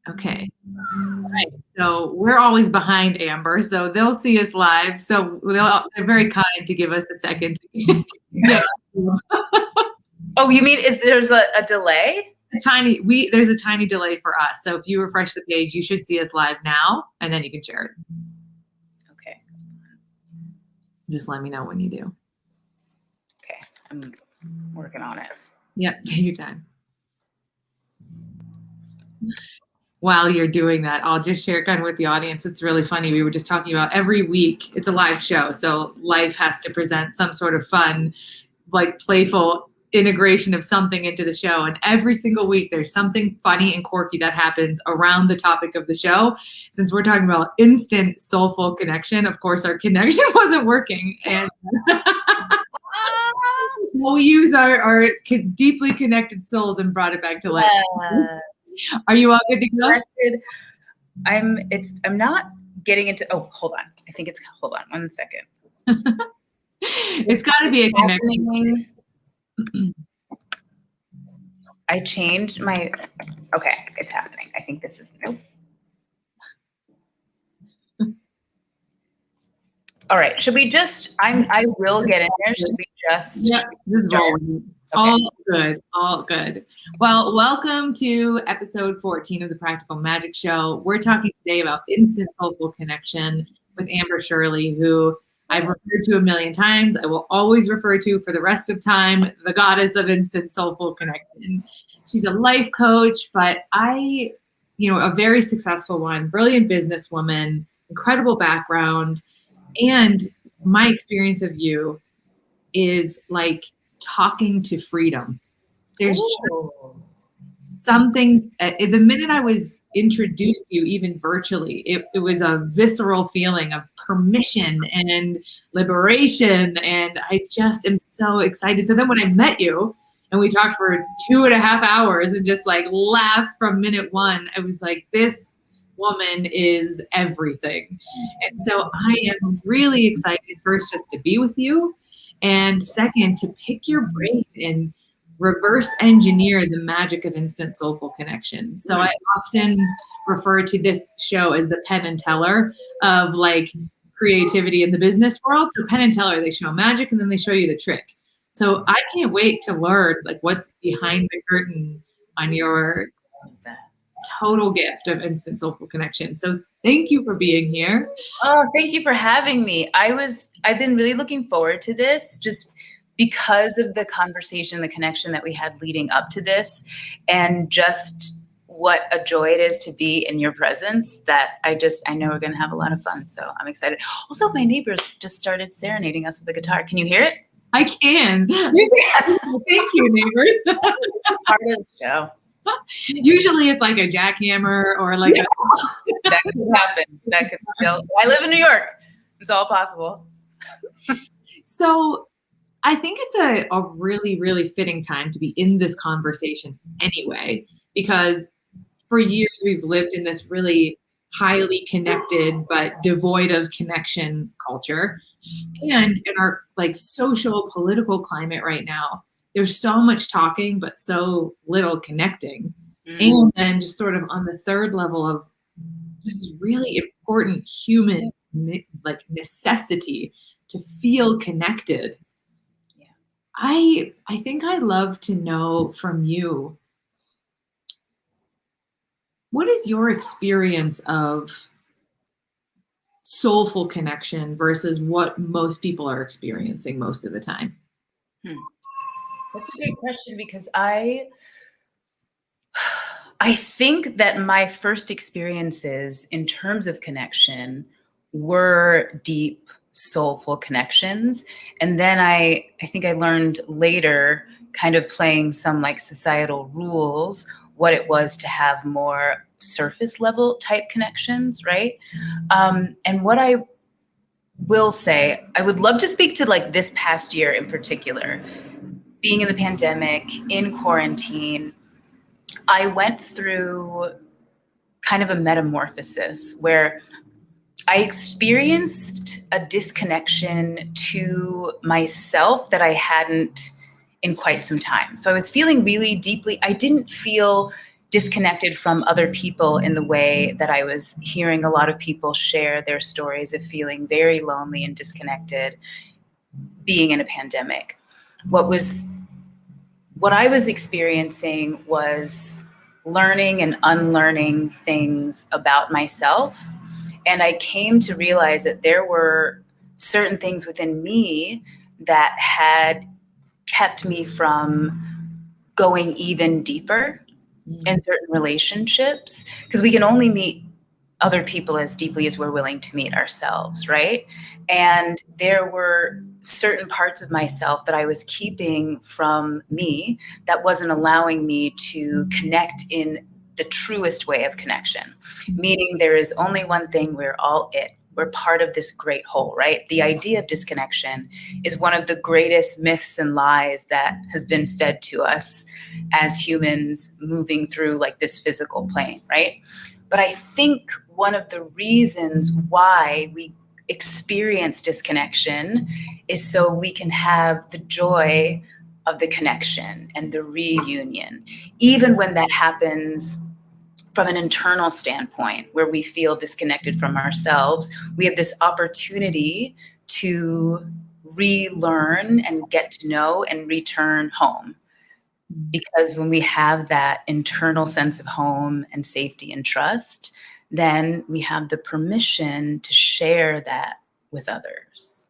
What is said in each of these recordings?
Okay. All right. So we're always behind Amber, so they'll see us live. So they're very kind to give us a second. Yeah. Oh, you mean there's a delay? There's a tiny delay for us. So if you refresh the page, you should see us live now, and then you can share it. Okay. Just let me know when you do. Okay, I'm working on it. Yep, take your time. While you're doing that, I'll just share kind of with the audience. It's really funny. We were just talking about every week, it's a live show. So life has to present some sort of fun, like playful integration of something into the show. And every single week, there's something funny and quirky that happens around the topic of the show. Since we're talking about instant soulful connection, of course, our connection wasn't working. And we use our deeply connected souls and brought it back to life. Are you all good to go? I'm not getting into, hold on. Hold on 1 second. It's got to be a connection. I changed okay, it's happening. I think this is, nope. All right, should we just, I will get in there. Should we just? Yep, just roll. Okay. All good. Well, welcome to episode 14 of the Practical Magic Show. We're talking today about instant soulful connection with Amber Shirley, who I've referred to a million times. I will always refer to for the rest of time, the goddess of instant soulful connection. She's a life coach, but a very successful one, brilliant businesswoman, incredible background. And my experience of you is like talking to freedom. There's some things, the minute I was introduced to you, even virtually, it was a visceral feeling of permission and liberation. And I just am so excited. So then when I met you and we talked for 2.5 hours and just like laughed from minute one, I was like, this woman is everything. And so I am really excited, first, just to be with you. And second, to pick your brain and reverse engineer the magic of instant soulful connection. So I often refer to this show as the Penn and Teller of like creativity in the business world. So Penn and Teller, they show magic and then they show you the trick. So I can't wait to learn like what's behind the curtain on your total gift of instant soulful connection. So thank you for being here. Oh, thank you for having me. I've been really looking forward to this just because of the conversation, the connection that we had leading up to this, and just what a joy it is to be in your presence, that I know we're going to have a lot of fun. So I'm excited. Also, my neighbors just started serenading us with a guitar. Can you hear it? I can. Thank you, neighbors. Part of the show. Usually it's like a jackhammer or like that could happen. That could still. I live in New York. It's all possible. So I think it's a really, really fitting time to be in this conversation anyway, because for years we've lived in this really highly connected but devoid of connection culture. And in our like social political climate right now, there's so much talking, but so little connecting. And then just sort of on the third level of just really important human like necessity to feel connected. Yeah. I think I'd love to know from you, what is your experience of soulful connection versus what most people are experiencing most of the time? That's a great question, because I think that my first experiences in terms of connection were deep, soulful connections. And then I think I learned later, kind of playing some like societal rules, what it was to have more surface level type connections, right? And what I will say, I would love to speak to like this past year in particular. Being in the pandemic, in quarantine, I went through kind of a metamorphosis where I experienced a disconnection to myself that I hadn't in quite some time. So I was feeling really deeply, I didn't feel disconnected from other people in the way that I was hearing a lot of people share their stories of feeling very lonely and disconnected being in a pandemic. What I was experiencing was learning and unlearning things about myself. And I came to realize that there were certain things within me that had kept me from going even deeper in certain relationships, because we can only meet other people as deeply as we're willing to meet ourselves, right? And there were certain parts of myself that I was keeping from me that wasn't allowing me to connect in the truest way of connection, meaning there is only one thing, we're all it. We're part of this great whole, right? The idea of disconnection is one of the greatest myths and lies that has been fed to us as humans moving through like this physical plane, right? But I think one of the reasons why we experience disconnection is so we can have the joy of the connection and the reunion, even when that happens from an internal standpoint where we feel disconnected from ourselves. We have this opportunity to relearn and get to know and return home. Because when we have that internal sense of home and safety and trust, then we have the permission to share that with others.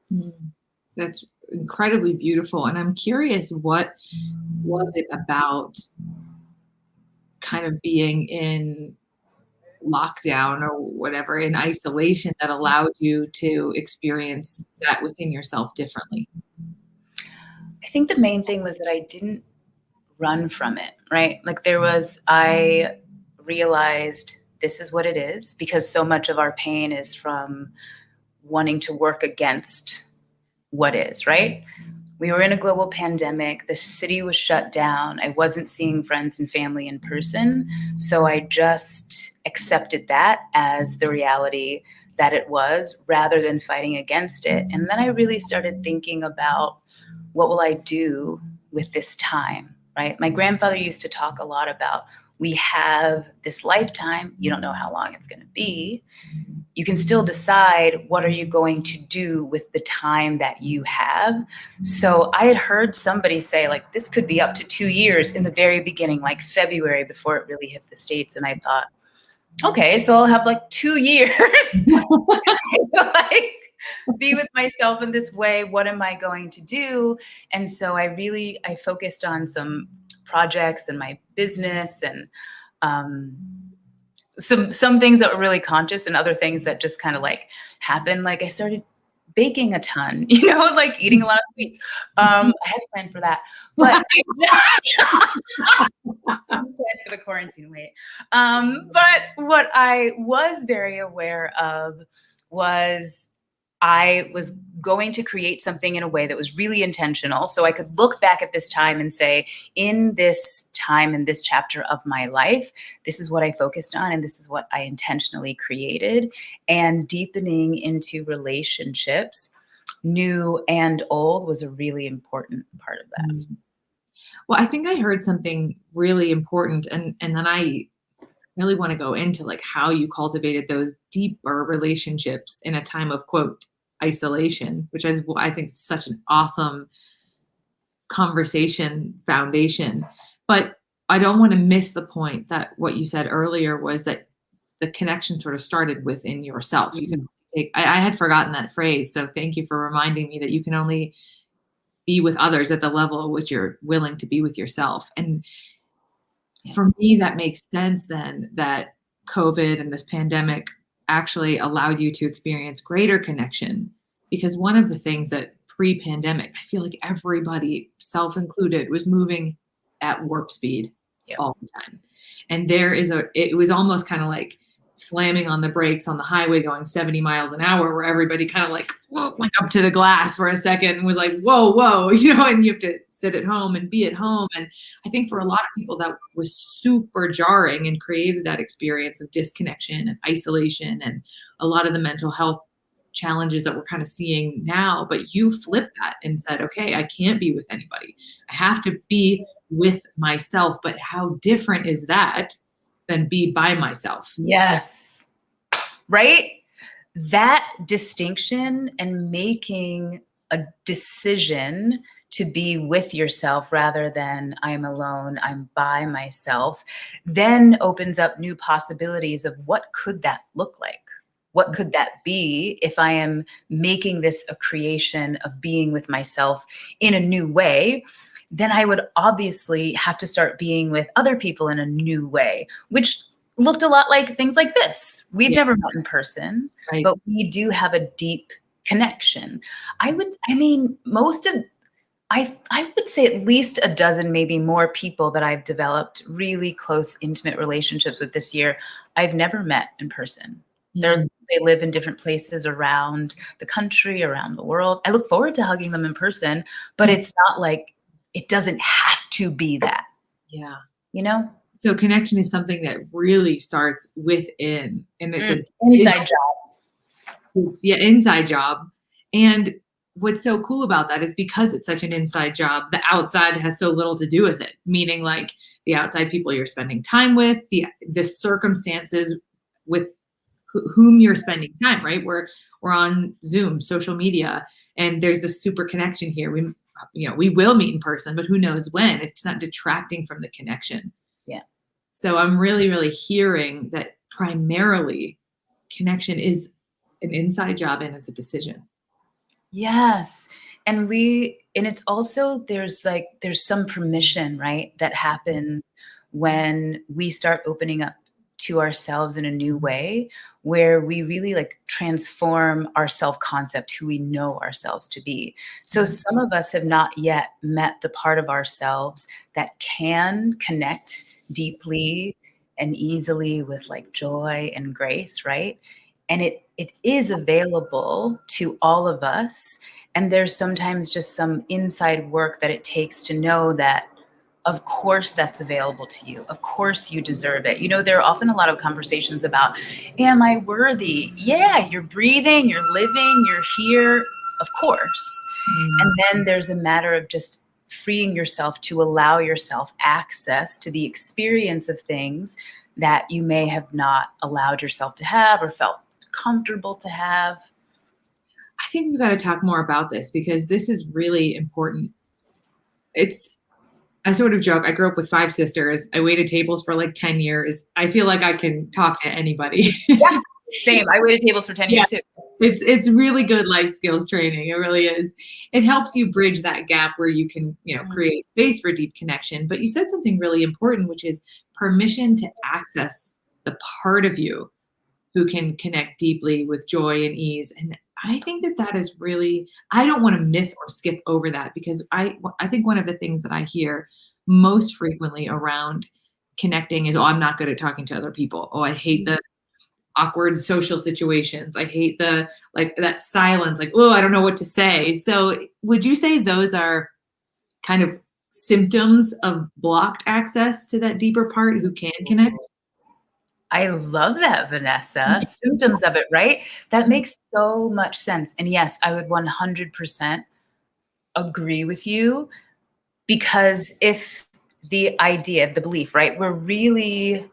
That's incredibly beautiful. And I'm curious, what was it about kind of being in lockdown or whatever, in isolation, that allowed you to experience that within yourself differently? I think the main thing was that I didn't run from it, right? Like I realized this is what it is, because so much of our pain is from wanting to work against what is, right? We were in a global pandemic. The city was shut down. I wasn't seeing friends and family in person. So I just accepted that as the reality that it was, rather than fighting against it. And then I really started thinking about, what will I do with this time, right? My grandfather used to talk a lot about, we have this lifetime. You don't know how long it's going to be. You can still decide, what are you going to do with the time that you have? So I had heard somebody say, like, this could be up to 2 years in the very beginning, like February, before it really hit the States. And I thought, okay, so I'll have like 2 years like be with myself in this way. What am I going to do? And so I focused on some projects and my business, and some things that were really conscious, and other things that just kind of like happened. Like I started baking a ton, like eating a lot of sweets. I had a plan for that, but I'm glad for the quarantine weight. But what I was very aware of was I was going to create something in a way that was really intentional. So I could look back at this time and say, in this time, in this chapter of my life, this is what I focused on, and this is what I intentionally created. And deepening into relationships, new and old, was a really important part of that. Well, I think I heard something really important, and then I really want to go into like how you cultivated those deeper relationships in a time of, quote, isolation, which is, I think, such an awesome conversation foundation. But I don't want to miss the point that what you said earlier was that the connection sort of started within yourself. You can take, I had forgotten that phrase. So thank you for reminding me that you can only be with others at the level at which you're willing to be with yourself. And for me, that makes sense then, that COVID and this pandemic actually allowed you to experience greater connection, because one of the things that pre-pandemic, I feel like everybody, self included, was moving at warp speed all the time. And it was almost kind of like slamming on the brakes on the highway going 70 miles an hour, where everybody kind of like went up to the glass for a second and was like, whoa, and you have to sit at home and be at home. And I think for a lot of people that was super jarring and created that experience of disconnection and isolation and a lot of the mental health challenges that we're kind of seeing now. But you flipped that and said, okay, I can't be with anybody. I have to be with myself. But how different is that than be by myself. Yes. Right? That distinction and making a decision to be with yourself rather than I'm alone, I'm by myself, then opens up new possibilities of what could that look like? What could that be if I am making this a creation of being with myself in a new way? Then I would obviously have to start being with other people in a new way, which looked a lot like things like this. We've never met in person, Right. but we do have a deep connection. I would say at least a dozen, maybe more people that I've developed really close, intimate relationships with this year, I've never met in person. Mm-hmm. They live in different places around the country, around the world. I look forward to hugging them in person, but it's not like it doesn't have to be that. Yeah. You know? So connection is something that really starts within, and it's an inside job. Yeah, inside job. And what's so cool about that is because it's such an inside job, the outside has so little to do with it. Meaning like the outside people you're spending time with, the circumstances with whom you're spending time, right? We're on Zoom, social media, and there's this super connection here. We will meet in person, but who knows when? It's not detracting from the connection. Yeah. So I'm really, really hearing that primarily connection is an inside job and it's a decision. Yes. And it's also, there's some permission, right? That happens when we start opening up to ourselves in a new way, where we really like transform our self-concept, who we know ourselves to be. So some of us have not yet met the part of ourselves that can connect deeply and easily with like joy and grace, right? And it is available to all of us. And there's sometimes just some inside work that it takes to know that, of course, that's available to you. Of course, you deserve it. You know, there are often a lot of conversations about, am I worthy? Yeah, you're breathing, you're living, you're here, of course. And then there's a matter of just freeing yourself to allow yourself access to the experience of things that you may have not allowed yourself to have or felt comfortable to have. I think we've got to talk more about this because this is really important. I sort of joke. I grew up with 5 sisters. I waited tables for like 10 years. I feel like I can talk to anybody. Yeah, same. I waited tables for 10 years too. It's really good life skills training. It really is. It helps you bridge that gap where you can, create space for deep connection. But you said something really important, which is permission to access the part of you who can connect deeply with joy and ease. And I think that is really, I don't want to miss or skip over that because I think one of the things that I hear most frequently around connecting is, oh, I'm not good at talking to other people. Oh, I hate the awkward social situations. I hate that silence, like, oh, I don't know what to say. So would you say those are kind of symptoms of blocked access to that deeper part who can connect? I love that, Vanessa. Symptoms of it, right? That makes so much sense. And yes, I would 100% agree with you, because if the idea, the belief, right, we're really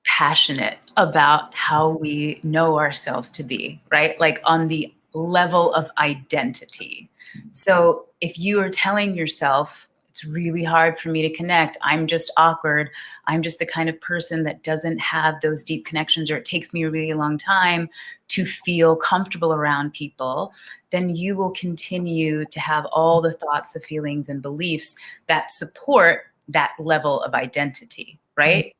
passionate about how we know ourselves to be, right? Like on the level of identity. So if you are telling yourself, it's really hard for me to connect, I'm just awkward, I'm just the kind of person that doesn't have those deep connections, or it takes me a really long time to feel comfortable around people, then you will continue to have all the thoughts, the feelings, and beliefs that support that level of identity, right?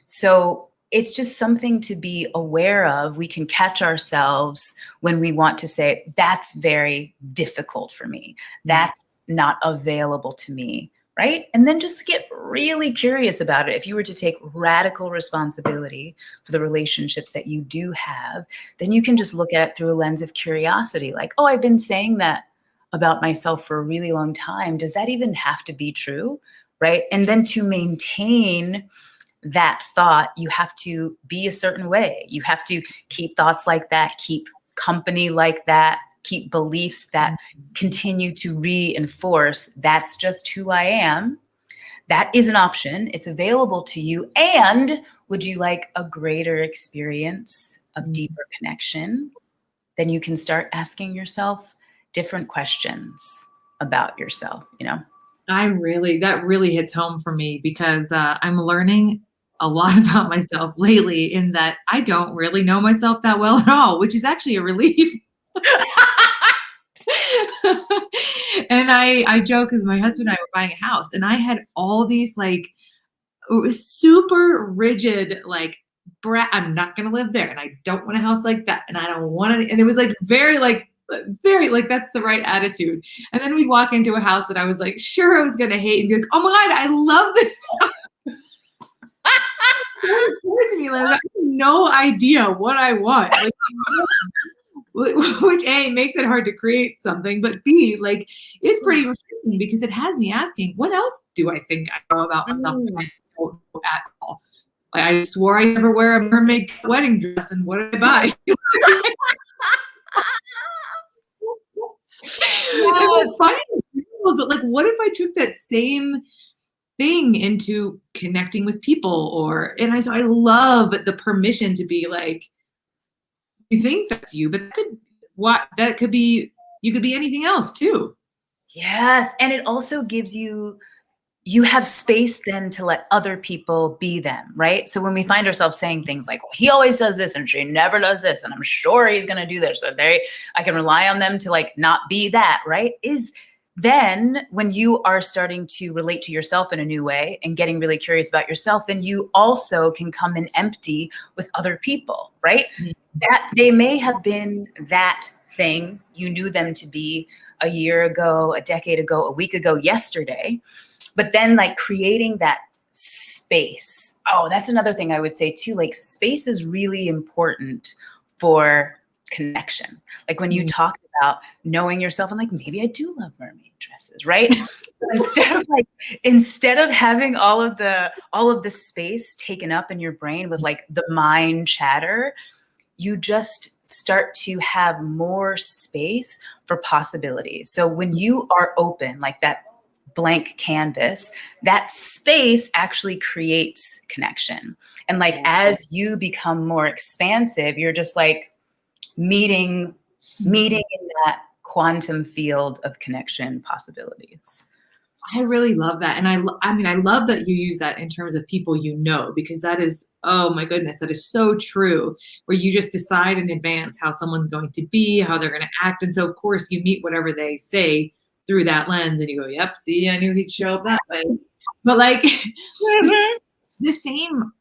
So it's just something to be aware of. We can catch ourselves when we want to say, that's very difficult for me. That's not available to me, right? And then just get really curious about it. If you were to take radical responsibility for the relationships that you do have, then you can just look at it through a lens of curiosity. Like, oh, I've been saying that about myself for a really long time. Does that even have to be true, right? And then to maintain that thought, you have to be a certain way. You have to keep thoughts like that, keep company like that, keep beliefs that continue to reinforce that's just who I am. that is an option. It's available to you. And would you like a greater experience of deeper connection? Then you can start asking yourself different questions about yourself, you know? That really hits home for me because I'm learning a lot about myself lately in that I don't really know myself that well at all, which is actually a relief. And I joke because my husband and I were buying a house and I had all these like super rigid, like, I'm not going to live there and I don't want a house like that. And I don't want it. And it was like very, that's the right attitude. And then we'd walk into a house that I was like, sure, I was going to hate and be like, oh my God, I love this house. To me, like, I have no idea what I want. Like, which A, makes it hard to create something, but B, like, it's pretty refreshing because it has me asking, what else do I think I know about myself that I don't know at all? Like, I swore I never wear a mermaid wedding dress, and what did I buy? It's funny, but like, what if I took that same thing into connecting with people? So I love the permission to be like, you think that's you, but that could be, you could be anything else too. Yes. And it also gives you have space then to let other people be them, right? So when we find ourselves saying things like, well, he always does this and she never does this, and I'm sure he's going to do this, so I can rely on them to like not be that, right? Is then when you are starting to relate to yourself in a new way and getting really curious about yourself, then you also can come in empty with other people, right? Mm-hmm. That they may have been that thing you knew them to be a year ago, a decade ago, a week ago, yesterday. But then like creating that space. Oh, that's another thing I would say too. Like space is really important for connection. Like when you talked about knowing yourself, and like, maybe I do love mermaid dresses, right? instead of having all of the space taken up in your brain with like the mind chatter, you just start to have more space for possibilities. So when you are open, like that blank canvas, that space actually creates connection. And like, as you become more expansive, you're just like meeting in that quantum field of connection possibilities. I really love that. And I love that you use that in terms of people you know, because that is, oh my goodness, that is so true, where you just decide in advance how someone's going to be, how they're going to act. And so of course you meet whatever they say through that lens and you go, yep, see, I knew he'd show up that way. But like the same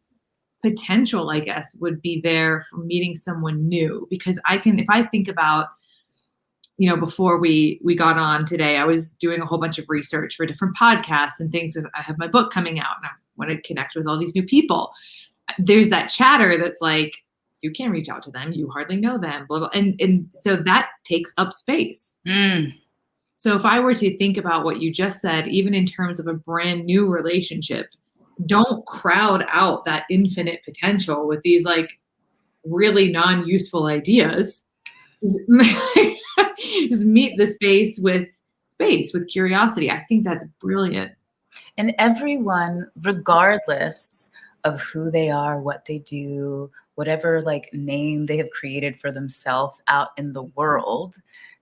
potential, I guess, would be there for meeting someone new, because if I think about, you know, before we got on today, I was doing a whole bunch of research for different podcasts and things, as I have my book coming out and I want to connect with all these new people. There's that chatter that's like, you can't reach out to them, you hardly know them, blah, blah. And so that takes up space. So if I were to think about what you just said, even in terms of a brand new relationship, don't crowd out that infinite potential with these like really non-useful ideas. Just meet the space with curiosity. I think that's brilliant. And everyone, regardless of who they are, what they do, whatever like name they have created for themselves out in the world,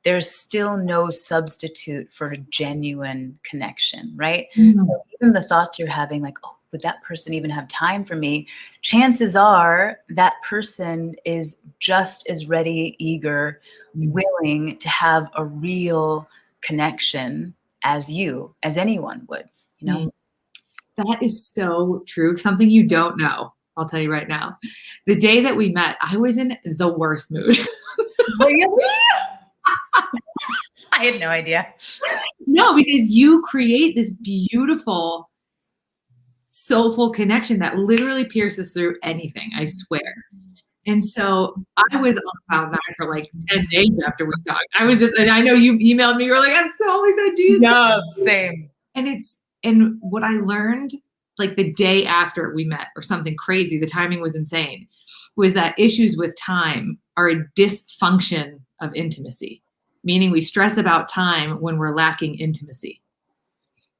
there's still no substitute for a genuine connection, right? Mm-hmm. So even the thoughts you're having, like, oh, would that person even have time for me? Chances are that person is just as ready, eager, willing to have a real connection as anyone would, you know? That is so true. Something you don't know. I'll tell you right now. The day that we met, I was in the worst mood. Really? I had no idea. No, because you create this beautiful, soulful connection that literally pierces through anything, I swear. And so I was on cloud 9 for like 10 days after we talked. I was just, and I know you emailed me, you were like, I'm so always ideas. Yeah, same. And what I learned like the day after we met or something crazy, the timing was insane, was that issues with time are a dysfunction of intimacy, meaning we stress about time when we're lacking intimacy.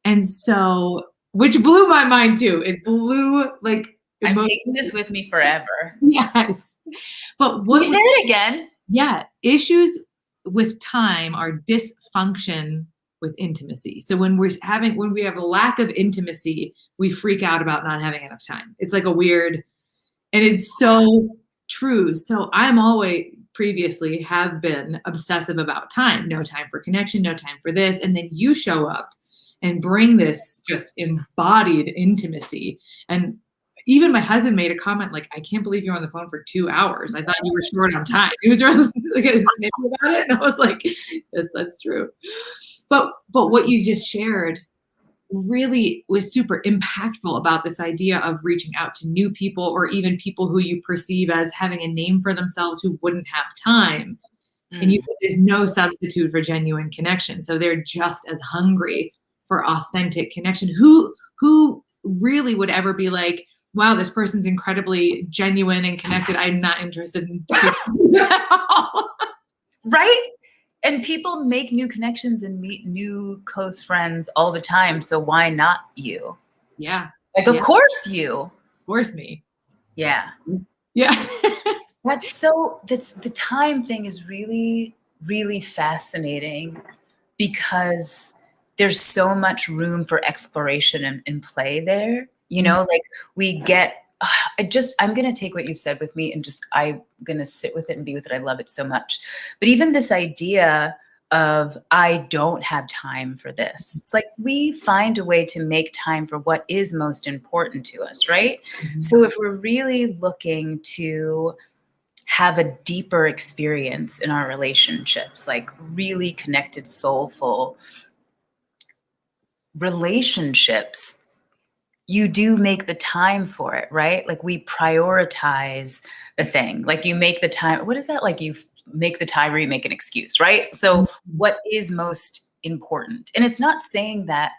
And so which blew my mind too. It blew like I'm taking this with me forever. Yes. But what? You say it again. Yeah. Issues with time are dysfunction with intimacy. So when we have a lack of intimacy, we freak out about not having enough time. It's like a weird, and it's so true. So I'm always previously have been obsessive about time. No time for connection, no time for this. And then you show up and bring this just embodied intimacy. And even my husband made a comment like, I can't believe you're on the phone for 2 hours. I thought you were short on time. He was really like, snippy about it. And I was like, yes, that's true. But what you just shared really was super impactful about this idea of reaching out to new people, or even people who you perceive as having a name for themselves who wouldn't have time. And you said there's no substitute for genuine connection. So they're just as hungry for authentic connection. Who really would ever be like, wow, this person's incredibly genuine and connected. I'm not interested in right? And people make new connections and meet new close friends all the time. So why not you? Yeah. Like, of course you. Of course me. Yeah. Yeah. That's the time thing is really, really fascinating, because there's so much room for exploration and play there. You know, like we get, I'm going to take what you said with me and I'm going to sit with it and be with it. I love it so much. But even this idea of, I don't have time for this. It's like we find a way to make time for what is most important to us, right? So if we're really looking to have a deeper experience in our relationships, like really connected, soulful relationships, you do make the time for it, right? Like we prioritize the thing. Like you make the time. What is that? Like you make the time or you make an excuse, right? So what is most important? And it's not saying that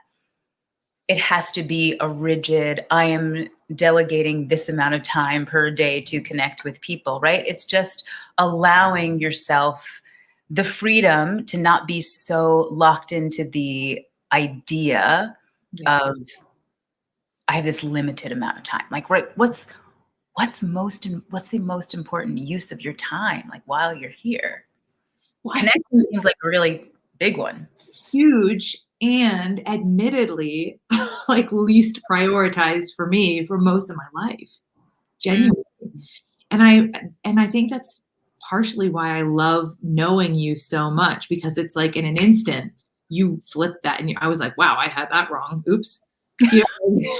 it has to be a rigid, I am delegating this amount of time per day to connect with people, right? It's just allowing yourself the freedom to not be so locked into the idea of, I have this limited amount of time. Like, right, what's the most important use of your time? Like while you're here, connection seems like a really big one. Huge, and admittedly, like least prioritized for me for most of my life, genuinely. And I think that's partially why I love knowing you so much, because it's like in an instant you flip that, and I was like, wow, I had that wrong. Oops. You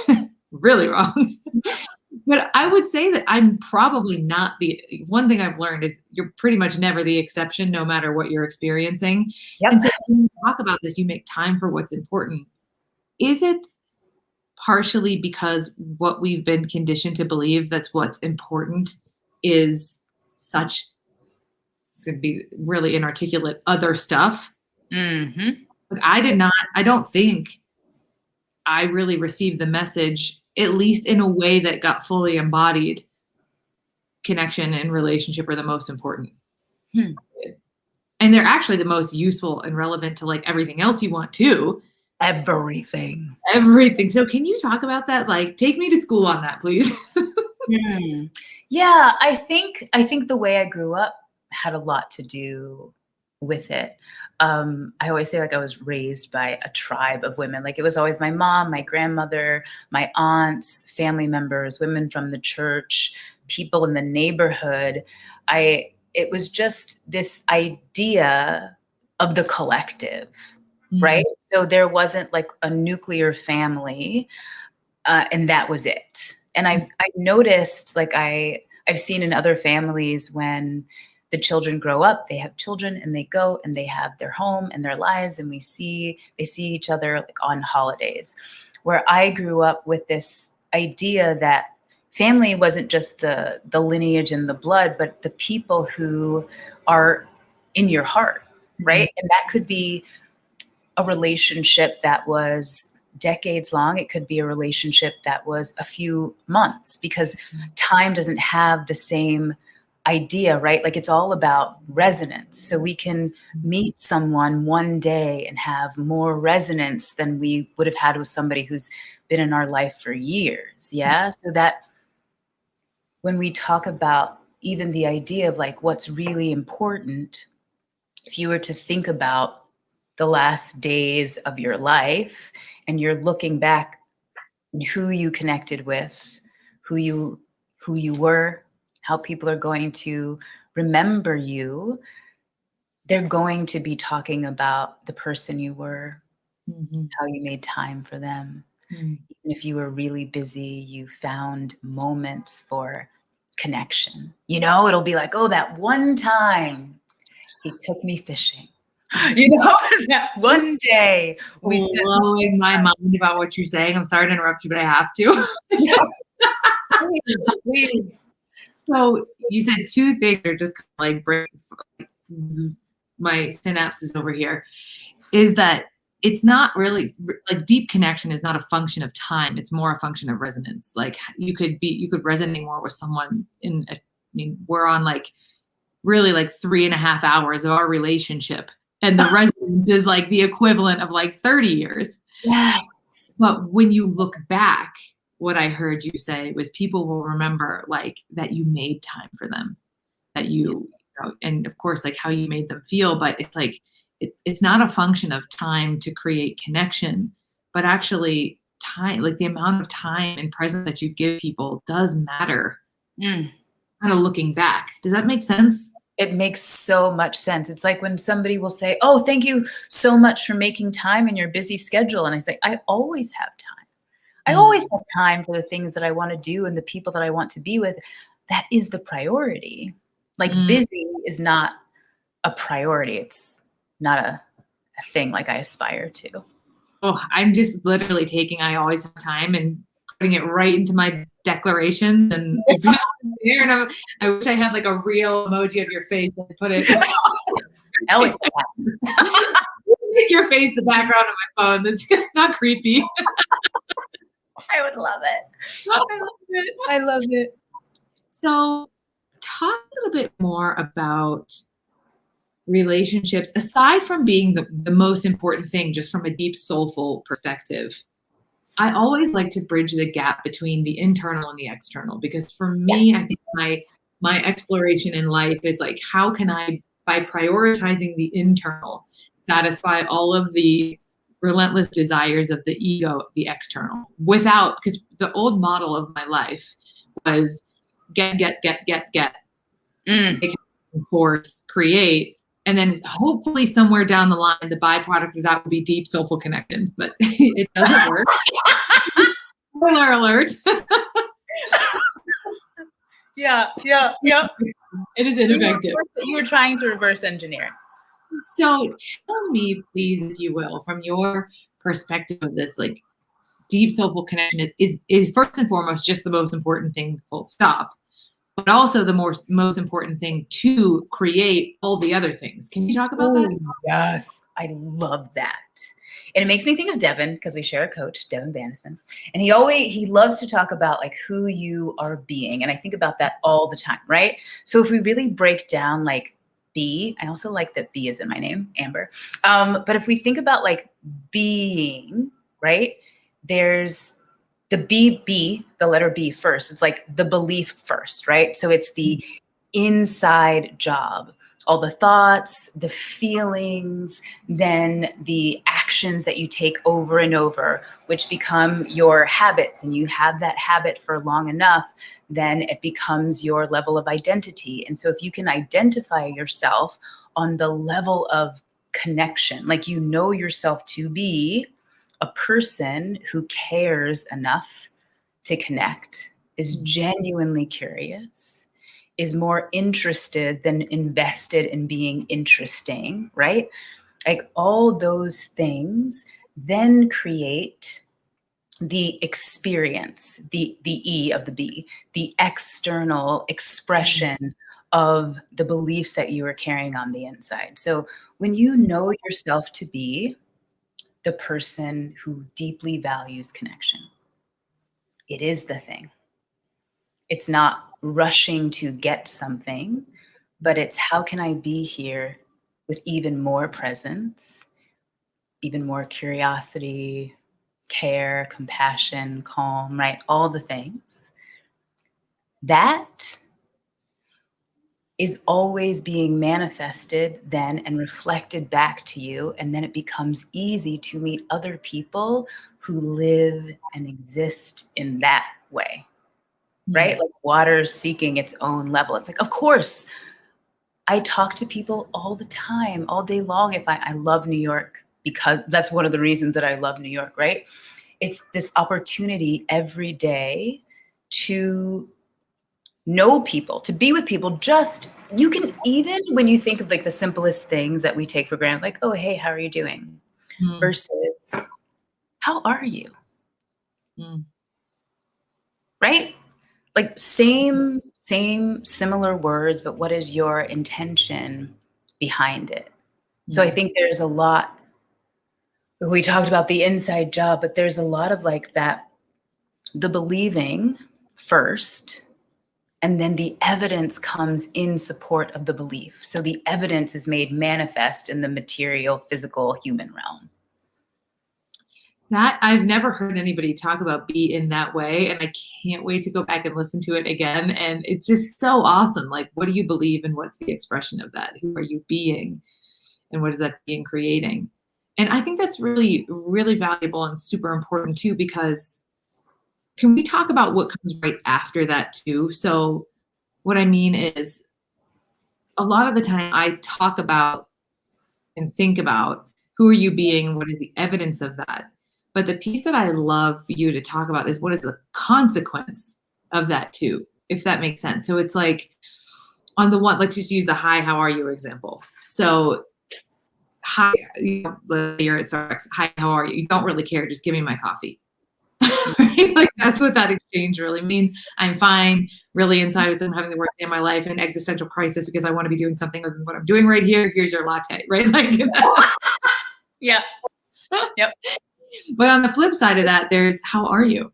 know, really wrong. But I would say that I'm probably not one thing I've learned is you're pretty much never the exception, no matter what you're experiencing. And so when you talk about this, you make time for what's important. Is it partially because what we've been conditioned to believe that's what's important is such, it's going to be really inarticulate, other stuff? Like I don't think I really received the message, at least in a way that got fully embodied. Connection and relationship are the most important. And they're actually the most useful and relevant to like everything else you want too. Everything. So can you talk about that? Like, take me to school on that, please. Yeah, I think the way I grew up had a lot to do with it. I always say like I was raised by a tribe of women. Like it was always my mom, my grandmother, my aunts, family members, women from the church, people in the neighborhood. It was just this idea of the collective, right? So there wasn't like a nuclear family, and that was it. And I noticed, like I've seen in other families when the children grow up, they have children and they go and they have their home and their lives, and they see each other like on holidays. Where I grew up with this idea that family wasn't just the lineage and the blood, but the people who are in your heart, right? And that could be a relationship that was decades long. It could be a relationship that was a few months, because time doesn't have the same idea, right? Like it's all about resonance. So we can meet someone one day and have more resonance than we would have had with somebody who's been in our life for years. Yeah. So that when we talk about even the idea of like what's really important, if you were to think about the last days of your life and you're looking back and who you connected with, who you were, how people are going to remember you, they're going to be talking about the person you were, how you made time for them. Even if you were really busy, you found moments for connection. You know, it'll be like, oh, that one time he took me fishing. You know, that one day we blowing my mind about what you're saying. I'm sorry to interrupt you, but I have to. Please. So you said two things that are just kind of like break my synapses over here. Is that it's not really like deep connection is not a function of time. It's more a function of resonance. Like you could resonate more with someone I mean, we're on like really like 3.5 hours of our relationship. And the resonance is like the equivalent of like 30 years. Yes. But when you look back, what I heard you say was people will remember like that you made time for them, that you know, and of course, like how you made them feel. But it's like, it's not a function of time to create connection, but actually time, like the amount of time and presence that you give people does matter. Kind of looking back. Does that make sense? It makes so much sense. It's like when somebody will say, oh, thank you so much for making time in your busy schedule. And I say, I always have time. I always have time for the things that I want to do and the people that I want to be with. That is the priority. Like busy is not a priority. It's not a thing like I aspire to. Oh, I'm just literally taking I always have time and putting it right into my declaration, and it's there. And I wish I had like a real emoji of your face and put it. I always have time. Make your face the background of my phone. That's not creepy. I would love it. I love it. I love it. So talk a little bit more about relationships, aside from being the most important thing, just from a deep soulful perspective. I always like to bridge the gap between the internal and the external, because for me, I think my exploration in life is like, how can I, by prioritizing the internal, satisfy all of the relentless desires of the ego, the external, without, because the old model of my life was get, force, create, and then hopefully somewhere down the line, the byproduct of that would be deep soulful connections, but it doesn't work. Spoiler alert. Yeah. It is ineffective. You were trying to reverse engineer. So tell me, please, if you will, from your perspective of this, like deep soulful connection is first and foremost just the most important thing, full stop. But also the most important thing to create all the other things. Can you talk about that? Yes, I love that. And it makes me think of Devin, because we share a coach, Devin Vanison. And he loves to talk about like who you are being. And I think about that all the time, right? So if we really break down like be, I also like that B is in my name, Amber. But if we think about like being, right? There's the B, the letter B first. It's like the belief first, right? So it's the inside job, all the thoughts, the feelings, then the actions that you take over and over, which become your habits. And you have that habit for long enough, then it becomes your level of identity. And so if you can identify yourself on the level of connection, like you know yourself to be a person who cares enough to connect, is genuinely curious, is more interested than invested in being interesting, right? Like all those things then create the experience, the E of the B, the external expression of the beliefs that you are carrying on the inside. So when you know yourself to be the person who deeply values connection, it is the thing. It's not rushing to get something, but it's how can I be here with even more presence, even more curiosity, care, compassion, calm, right? All the things. That is always being manifested then and reflected back to you. And then it becomes easy to meet other people who live and exist in that way, right? Like water seeking its own level. It's like, of course, I talk to people all the time, all day long. If I love New York, because that's one of the reasons that I love New York, right? It's this opportunity every day to know people, to be with people. Just, you can, even when you think of like the simplest things that we take for granted, like, oh, hey, how are you doing? Versus, how are you? Right? Like same, similar words, but what is your intention behind it? So I think there's a lot, we talked about the inside job, but there's a lot of like that, the believing first, and then the evidence comes in support of the belief. So the evidence is made manifest in the material, physical, human realm. That I've never heard anybody talk about be in that way. And I can't wait to go back and listen to it again. And it's just so awesome. Like, what do you believe and what's the expression of that? Who are you being? And what is that being creating? And I think that's really, really valuable and super important too, because can we talk about what comes right after that too? So what I mean is a lot of the time I talk about and think about who are you being and what is the evidence of that? But the piece that I love for you to talk about is what is the consequence of that too, if that makes sense. So it's like on the one, let's just use the hi, how are you example. So hi, you're at Starbucks. Hi, how are you? You don't really care. Just give me my coffee. Right? Like that's what that exchange really means. I'm fine. Really inside it's I'm having the worst day of my life and an existential crisis because I want to be doing something other than what I'm doing right here. Here's your latte, right? Like yeah. Yep. But on the flip side of that, there's how are you?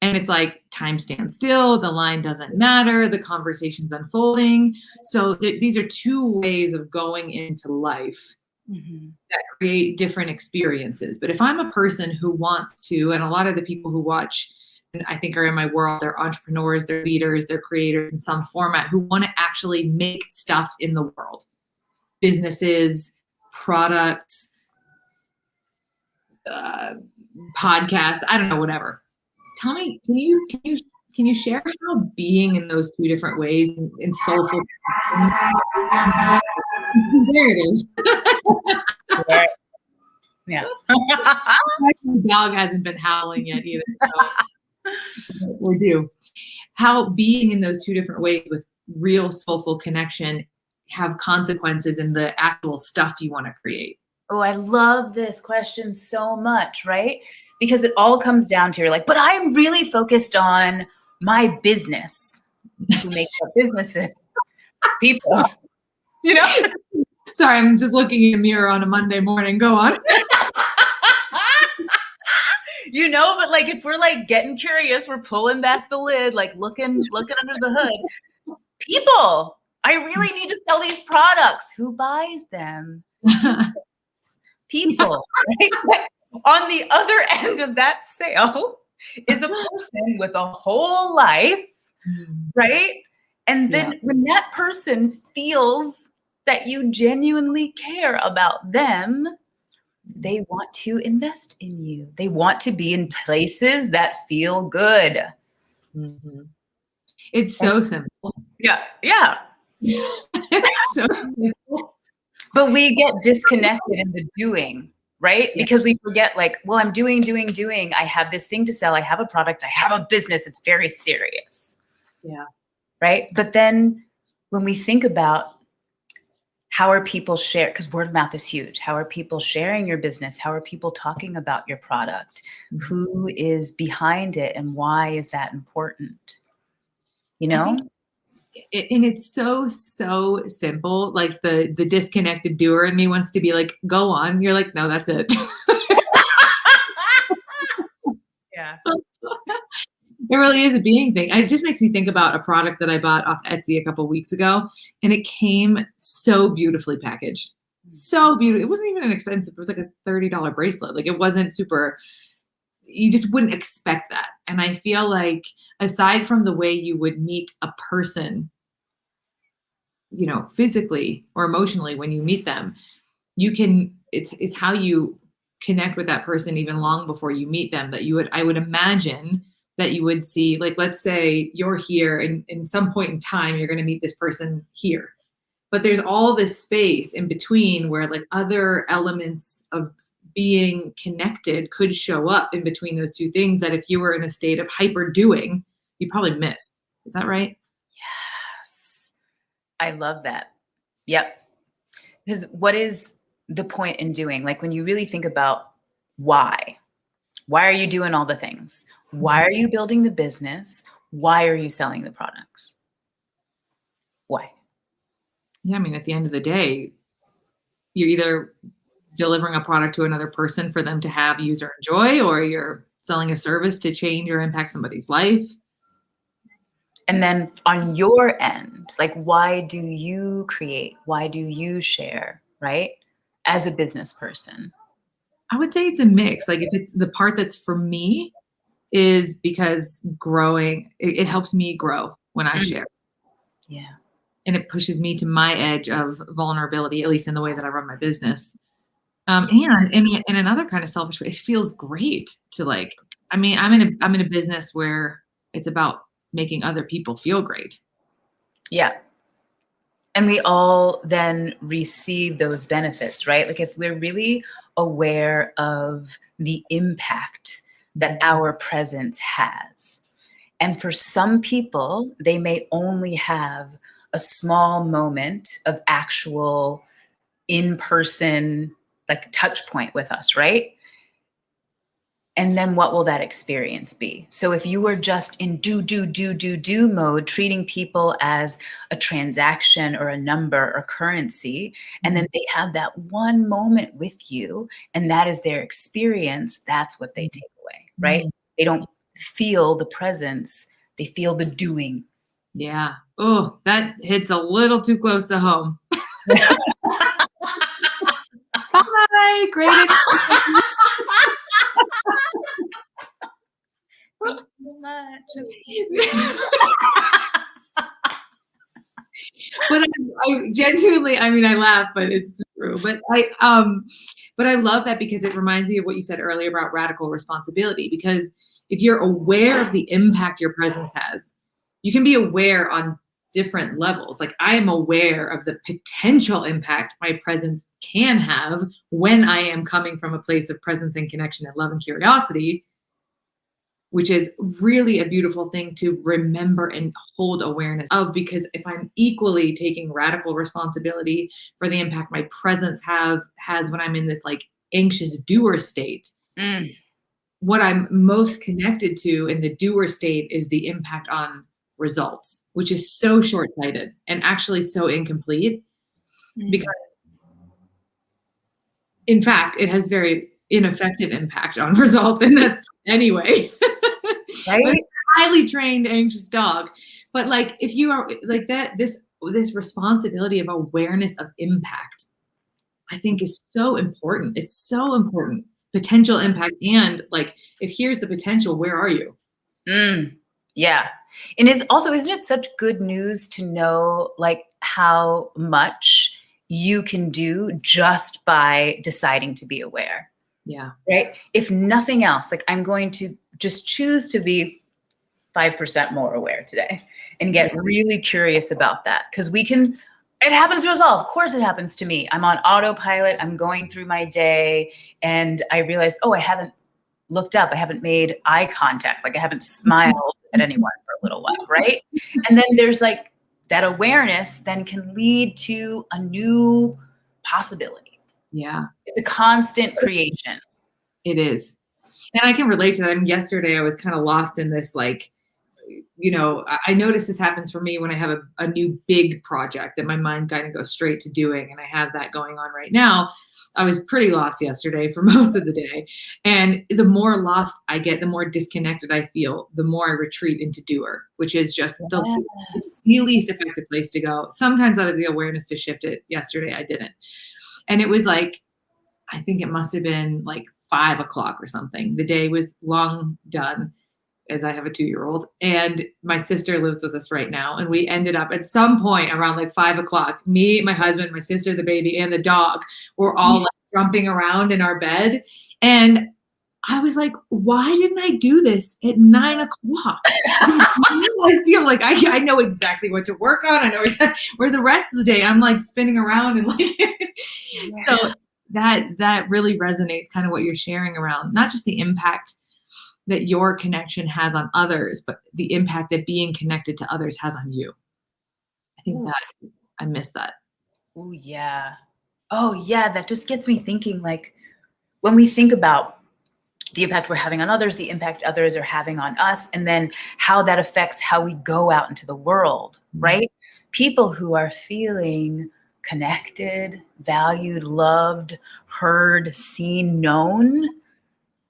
And it's like time stands still. The line doesn't matter. The conversation's unfolding. So these are two ways of going into life that create different experiences. But if I'm a person who wants to, and a lot of the people who watch, and I think are in my world, they're entrepreneurs, they're leaders, they're creators in some format who want to actually make stuff in the world, businesses, products, podcasts, I don't know, whatever. Tell me, can you share how being in those two different ways in soulful, there it is. Yeah. My dog hasn't been howling yet either. So we'll do. How being in those two different ways with real soulful connection have consequences in the actual stuff you want to create. Oh, I love this question so much, right? Because it all comes down to, you're like, but I'm really focused on my business. Who makes up businesses? People. You know? Sorry, I'm just looking in a mirror on a Monday morning. Go on. You know, but like if we're like getting curious, we're pulling back the lid, like looking under the hood. People, I really need to sell these products. Who buys them? People, right? On the other end of that sale is a person with a whole life, right? And then when that person feels that you genuinely care about them, they want to invest in you. They want to be in places that feel good. It's so simple. Yeah. Yeah. It's so simple. But we get disconnected in the doing, right? Yeah. Because we forget like, well, I'm doing. I have this thing to sell. I have a product. I have a business. It's very serious. Yeah. Right. But then when we think about how are people share, because word of mouth is huge. How are people sharing your business? How are people talking about your product? Who is behind it? And why is that important? You know? And it's so simple. Like the disconnected doer in me wants to be like, go on. You're like, no, that's it. Yeah. It really is a being thing. It just makes me think about a product that I bought off Etsy a couple of weeks ago, and it came so beautifully packaged. So beautiful. It wasn't even an expensive. It was like a $30 bracelet. Like, it wasn't super, you just wouldn't expect that. And I feel like aside from the way you would meet a person, you know, physically or emotionally when you meet them, it's how you connect with that person even long before you meet them, that I would imagine that you would see, like, let's say you're here and in some point in time, you're going to meet this person here. But there's all this space in between where like other elements of being connected could show up in between those two things that if you were in a state of hyper doing, you probably miss. Is that right? Yes. I love that. Yep. Because what is the point in doing? Like, when you really think about why are you doing all the things? Why are you building the business? Why are you selling the products? Why? Yeah, I mean, at the end of the day, you're either delivering a product to another person for them to have, use, or enjoy, or you're selling a service to change or impact somebody's life. And then on your end, like, why do you create? Why do you share, right? As a business person. I would say it's a mix. Like, if it's the part that's for me is because growing, it helps me grow when I share. Yeah. And it pushes me to my edge of vulnerability, at least in the way that I run my business. And in another kind of selfish way, it feels great to like, I mean, I'm in a business where it's about making other people feel great. Yeah. And we all then receive those benefits, right? Like, if we're really aware of the impact that our presence has. And for some people, they may only have a small moment of actual in-person, like, touch point with us, right? And then what will that experience be? So if you were just in do mode, treating people as a transaction or a number or currency, and then they have that one moment with you, and that is their experience, that's what they take away, right? They don't feel the presence, they feel the doing. Yeah. Oh, that hits a little too close to home. Bye. Great. Thanks so much. But I genuinely, I mean, I laugh, but it's true. But I love that because it reminds me of what you said earlier about radical responsibility. Because if you're aware of the impact your presence has, you can be aware on different levels. Like, I am aware of the potential impact my presence can have when I am coming from a place of presence and connection and love and curiosity, which is really a beautiful thing to remember and hold awareness of, because if I'm equally taking radical responsibility for the impact my presence has when I'm in this like anxious doer state, what I'm most connected to in the doer state is the impact on results, which is so short-sighted and actually so incomplete, because in fact, it has very ineffective impact on results, and that's anyway. Right? But it's a highly trained anxious dog. But like, if you are like that, this responsibility of awareness of impact, I think is so important. It's so important. Potential impact, and like, if here's the potential, where are you? Yeah. And isn't it such good news to know like how much you can do just by deciding to be aware? Yeah. Right. If nothing else, like, I'm going to just choose to be 5% more aware today and get really curious about that. Because it happens to us all. Of course it happens to me. I'm on autopilot. I'm going through my day and I realize, oh, I haven't looked up. I haven't made eye contact. Like, I haven't smiled at anyone for a little while. Right. And then there's like that awareness then can lead to a new possibility. Yeah. It's a constant creation. It is. And I can relate to that. I mean, yesterday I was kind of lost in this, like, you know, I notice this happens for me when I have a new big project that my mind kind of goes straight to doing. And I have that going on right now. I was pretty lost yesterday for most of the day. And the more lost I get, the more disconnected I feel, the more I retreat into doer, which is just Yes. the least effective place to go. Sometimes I have the awareness to shift it. Yesterday I didn't. And it was like, I think it must have been like 5 o'clock or something. The day was long done, as I have a 2-year-old, and my sister lives with us right now. And we ended up at some point around like 5 o'clock, me, my husband, my sister, the baby, and the dog were all like jumping around in our bed. And I was like, why didn't I do this at 9 o'clock? I feel like I know exactly what to work on. I know exactly where the rest of the day I'm like spinning around and like, so that really resonates, kind of what you're sharing around, not just the impact that your connection has on others, but the impact that being connected to others has on you. I think that I miss that. Oh, yeah. Oh, yeah. That just gets me thinking, like, when we think about the impact we're having on others, the impact others are having on us, and then how that affects how we go out into the world, right? People who are feeling connected, valued, loved, heard, seen, known,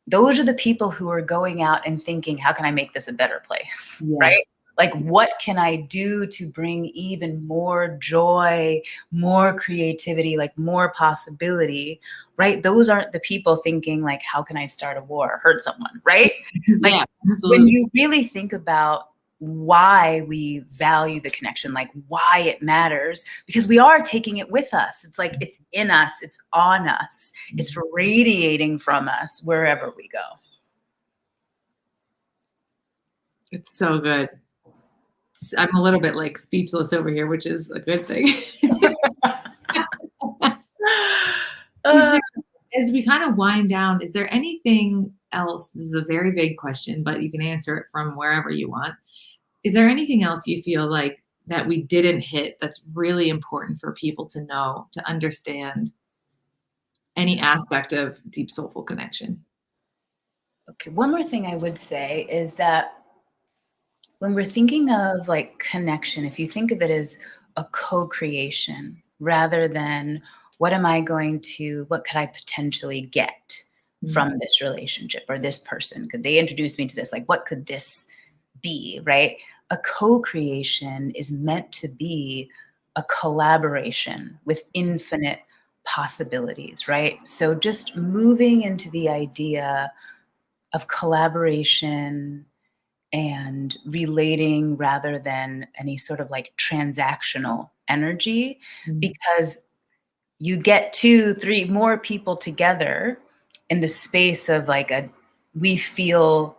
those are the people who are going out and thinking, how can I make this a better place, right? Like, what can I do to bring even more joy, more creativity, like more possibility, right? Those aren't the people thinking like, how can I start a war or hurt someone, right? Like, when you really think about why we value the connection, like why it matters, because we are taking it with us. It's like, it's in us, it's on us, it's radiating from us wherever we go. It's so good. I'm a little bit like speechless over here, which is a good thing. As we kind of wind down, is there anything else? This is a very big question, but you can answer it from wherever you want. Is there anything else you feel like that we didn't hit that's really important for people to know, to understand any aspect of deep soulful connection? Okay, one more thing I would say is that when we're thinking of like connection, if you think of it as a co-creation rather than what could I potentially get from this relationship or this person? Could they introduce me to this? Like, what could this be, right? A co-creation is meant to be a collaboration with infinite possibilities, right? So just moving into the idea of collaboration and relating rather than any sort of like transactional energy, because you get 2, 3 more people together in the space of like we feel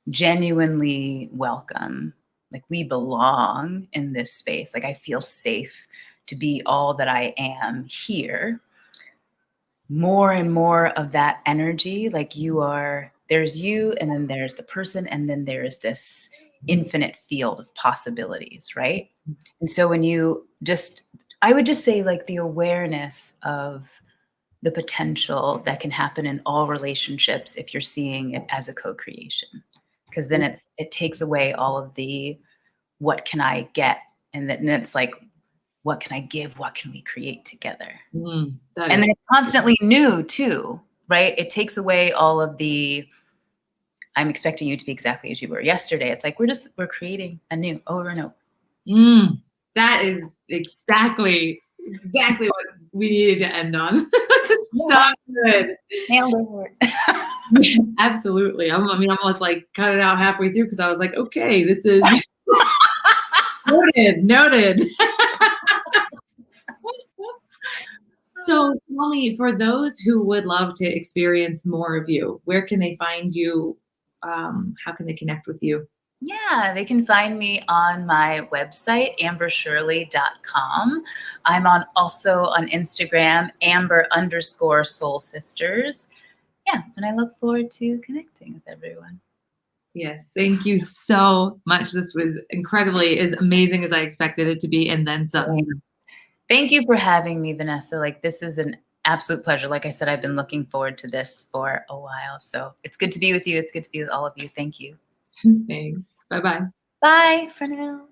genuinely welcome, like we belong in this space, like I feel safe to be all that I am here. More and more of that energy, like there's you, and then there's the person, and then there's this infinite field of possibilities, right? And so I would just say like the awareness of the potential that can happen in all relationships if you're seeing it as a co-creation, because then it takes away all of the what can I get, and then it's like, what can I give? What can we create together? And then it's constantly new too, right? It takes away all of the, I'm expecting you to be exactly as you were yesterday. It's like, we're creating anew over and over. That is exactly what we needed to end on. So good. Nailed it. Absolutely. I mean, almost like cut it out halfway through because I was like, okay, this is noted. So tell me, for those who would love to experience more of you, where can they find you? How can they connect with you? Yeah, they can find me on my website, ambershirley.com. I'm also on Instagram, Amber_Soul Sisters. Yeah, and I look forward to connecting with everyone. Yes, thank you so much. This was incredibly as amazing as I expected it to be, and then some. Thank you for having me, Vanessa. Like, this is an absolute pleasure. Like I said, I've been looking forward to this for a while. So it's good to be with you. It's good to be with all of you. Thank you. Thanks. Bye-bye. Bye for now.